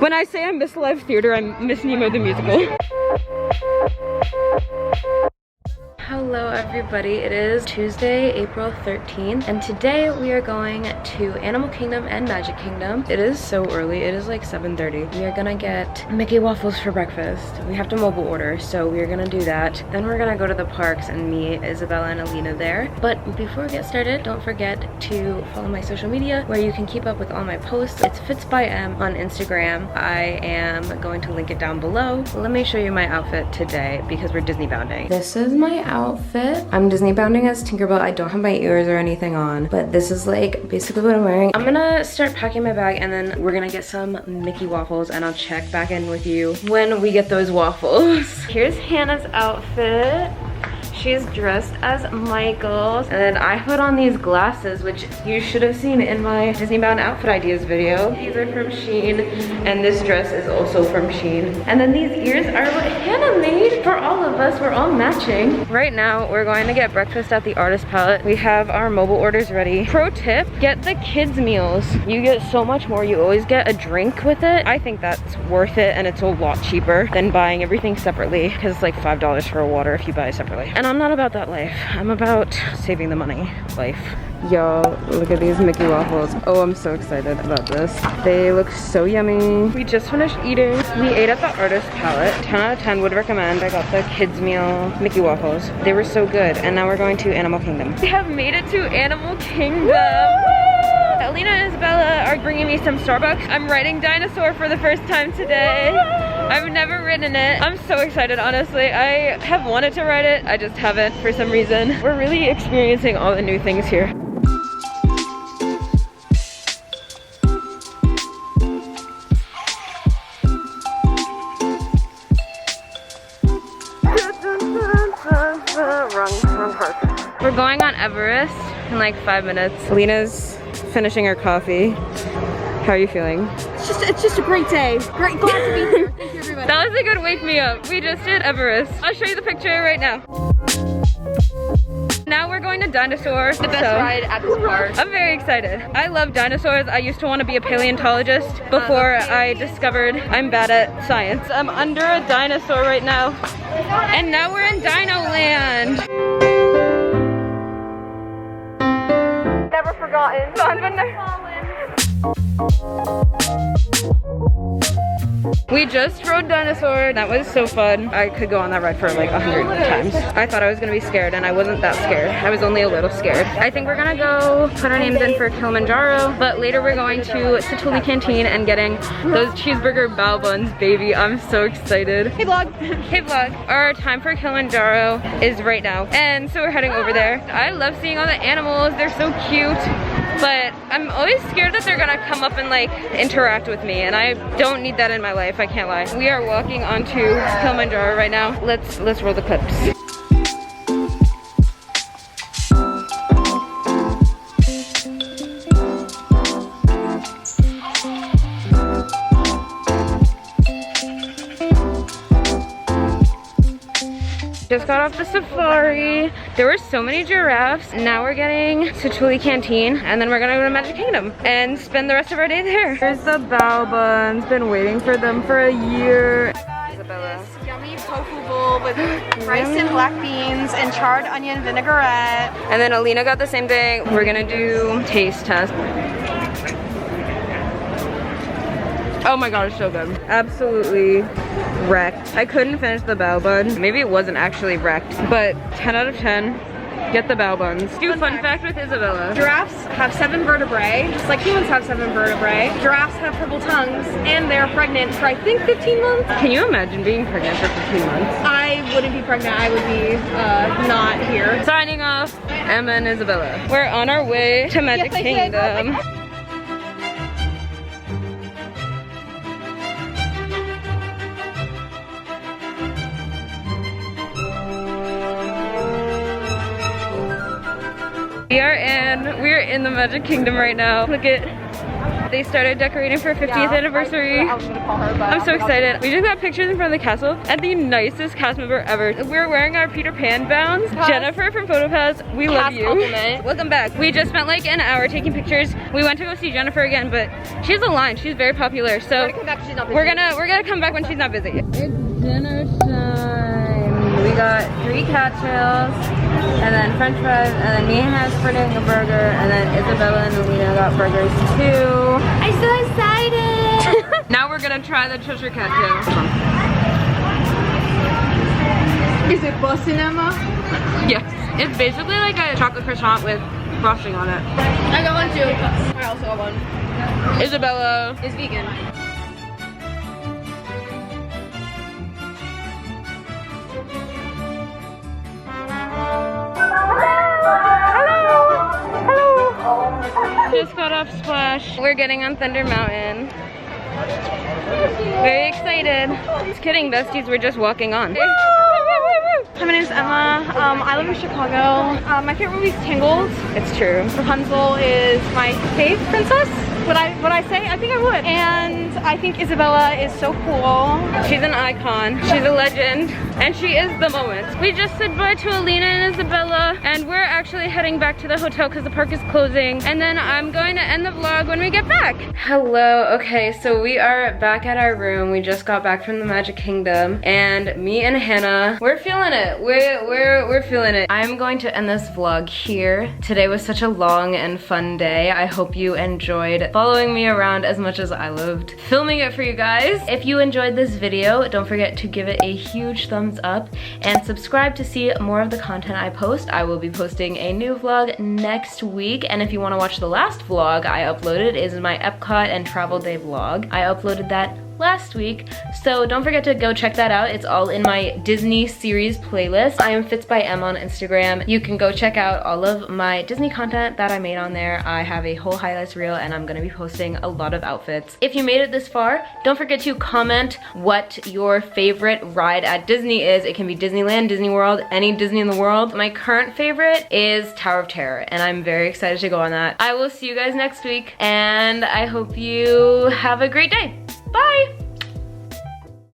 When I say I miss live theater, I miss Nemo the musical. Hello everybody, it is Tuesday, April 13th, and today we are going to Animal Kingdom and Magic Kingdom. It is so early, it is like 7:30. We are gonna get Mickey waffles for breakfast. We have to mobile order, so we are gonna do that. Then we're gonna go to the parks and meet Isabella and Alina there. But before we get started, don't forget to follow my social media where you can keep up with all my posts. It's Fits by M on Instagram. I am going to link it down below. Let me show you my outfit today because we're Disney bounding. This is my outfit. I'm Disney bounding as Tinkerbell. I don't have my ears or anything on, but this is like basically what I'm wearing. I'm gonna start packing my bag and then we're gonna get some Mickey waffles and I'll check back in with you when we get those waffles. Here's Hannah's outfit. She's dressed as Michael. And then I put on these glasses, which you should have seen in my Disney Bound outfit ideas video. These are from Shein, and this dress is also from Shein. And then these ears are what Hannah made for all of us. We're all matching. Right now, we're going to get breakfast at the Artist Palette. We have our mobile orders ready. Pro tip, get the kids meals. You get so much more. You always get a drink with it. I think that's worth it, and it's a lot cheaper than buying everything separately, because it's like $5 for a water if you buy it separately. And I'm not about that life. I'm about saving the money life. Y'all, look at these Mickey waffles. Oh, I'm so excited about this. They look so yummy. We just finished eating. We ate at the Artist Palette. 10 out of 10 would recommend. I got the kids meal Mickey waffles. They were so good. And now we're going to Animal Kingdom. We have made it to Animal Kingdom. Woo! Alina and Isabella are bringing me some Starbucks. I'm riding Dinosaur for the first time today. I've never ridden it. I'm so excited, honestly. I have wanted to ride it. I just haven't for some reason. We're really experiencing all the new things here. Wrong park. We're going on Everest in like 5 minutes. Alina's finishing her coffee. How are you feeling? It's just a great day. Glad to be here. Thank you, everybody. That was a good wake me up. We just did Everest. I'll show you the picture right now. Now we're going to Dinosaur. The best ride at this park. I'm very excited. I love dinosaurs. I used to want to be a paleontologist before I discovered I'm bad at science. I'm under a dinosaur right now. And now we're in Dino Land. Never forgotten. Fun, but never We just rode Dinosaur. That was so fun. I could go on that ride for like 100 times. I thought I was gonna be scared and I wasn't that scared. I was only a little scared. I think we're gonna go put our names in for Kilimanjaro, but later we're going to Satu'li Canteen and getting those cheeseburger bao buns, baby. I'm so excited. Hey vlog. Hey vlog. Our time for Kilimanjaro is right now. And so we're heading over there. I love seeing all the animals. They're so cute. But I'm always scared that they're gonna come up and like interact with me, and I don't need that in my life, I can't lie. We are walking onto Kilimanjaro right now. Let's roll the clips. Just got off the safari. There were so many giraffes. Now we're getting Satu'li Canteen, and then we're gonna go to Magic Kingdom and spend the rest of our day there. Here's the bao buns. Been waiting for them for a year. Isabella. This yummy tofu bowl with rice and black beans and charred onion vinaigrette. And then Alina got the same thing. We're gonna do taste test. Oh my god, it's so good. Absolutely wrecked. I couldn't finish the bao bun. Maybe it wasn't actually wrecked, but 10 out of 10. Get the bao buns. Do fun fact with Isabella. Giraffes have 7 vertebrae, just like humans have 7 vertebrae. Giraffes have purple tongues, and they're pregnant for I think 15 months. Can you imagine being pregnant for 15 months? I wouldn't be pregnant, I would be not here. Signing off, Emma and Isabella. We're on our way to Magic Kingdom. We are in the Magic Kingdom right now. Look at They started decorating for 50th anniversary. I was gonna call her, but I'm so excited. We just got pictures in front of the castle and the nicest cast member ever. We're wearing our Peter Pan bounds. Jennifer from PhotoPass, we love you. Compliment. Welcome back. We just spent like an hour taking pictures. We went to go see Jennifer again, but she has a line. She's very popular. So we're gonna come back when she's not busy. It's dinner time. We got 3 cattails, and then French fries, and then me and Hannah's getting a burger, and then Isabella and Alina got burgers too. I'm so excited! Now we're gonna try the Cheshire cattail. Is it bussin', Emma? Yes. It's basically like a chocolate croissant with frosting on it. I got one too. I also got one. Isabella Is vegan. just got off Splash. We're getting on Thunder Mountain. Very excited. Just kidding, besties, we're just walking on. Hi, my name is Emma. I live in Chicago. My favorite movie is Tangled. It's true. Rapunzel is my fave princess. Would I say? I think I would. And I think Isabella is so cool. She's an icon. She's a legend. And she is the moment. We just said bye to Alina and Isabella, and we're actually heading back to the hotel because the park is closing. And then I'm going to end the vlog when we get back. Hello. Okay, so we are back at our room. We just got back from the Magic Kingdom, and me and Hannah, we're feeling it. We're feeling it. I'm going to end this vlog here. Today was such a long and fun day. I hope you enjoyed following me around as much as I loved filming it for you guys. If you enjoyed this video, don't forget to give it a huge thumbs up and subscribe to see more of the content I post. I will be posting a new vlog next week, and if you want to watch the last vlog I uploaded, is my Epcot and travel day vlog. I uploaded that last week, so don't forget to go check that out. It's all in my Disney series playlist. I am Fits by Em on Instagram. You can go check out all of my Disney content that I made on there. I have a whole highlights reel, and I'm gonna be posting a lot of outfits. If you made it this far, don't forget to comment what your favorite ride at Disney is. It can be Disneyland, Disney World, any Disney in the world. My current favorite is Tower of Terror, and I'm very excited to go on that. I will see you guys next week, and I hope you have a great day.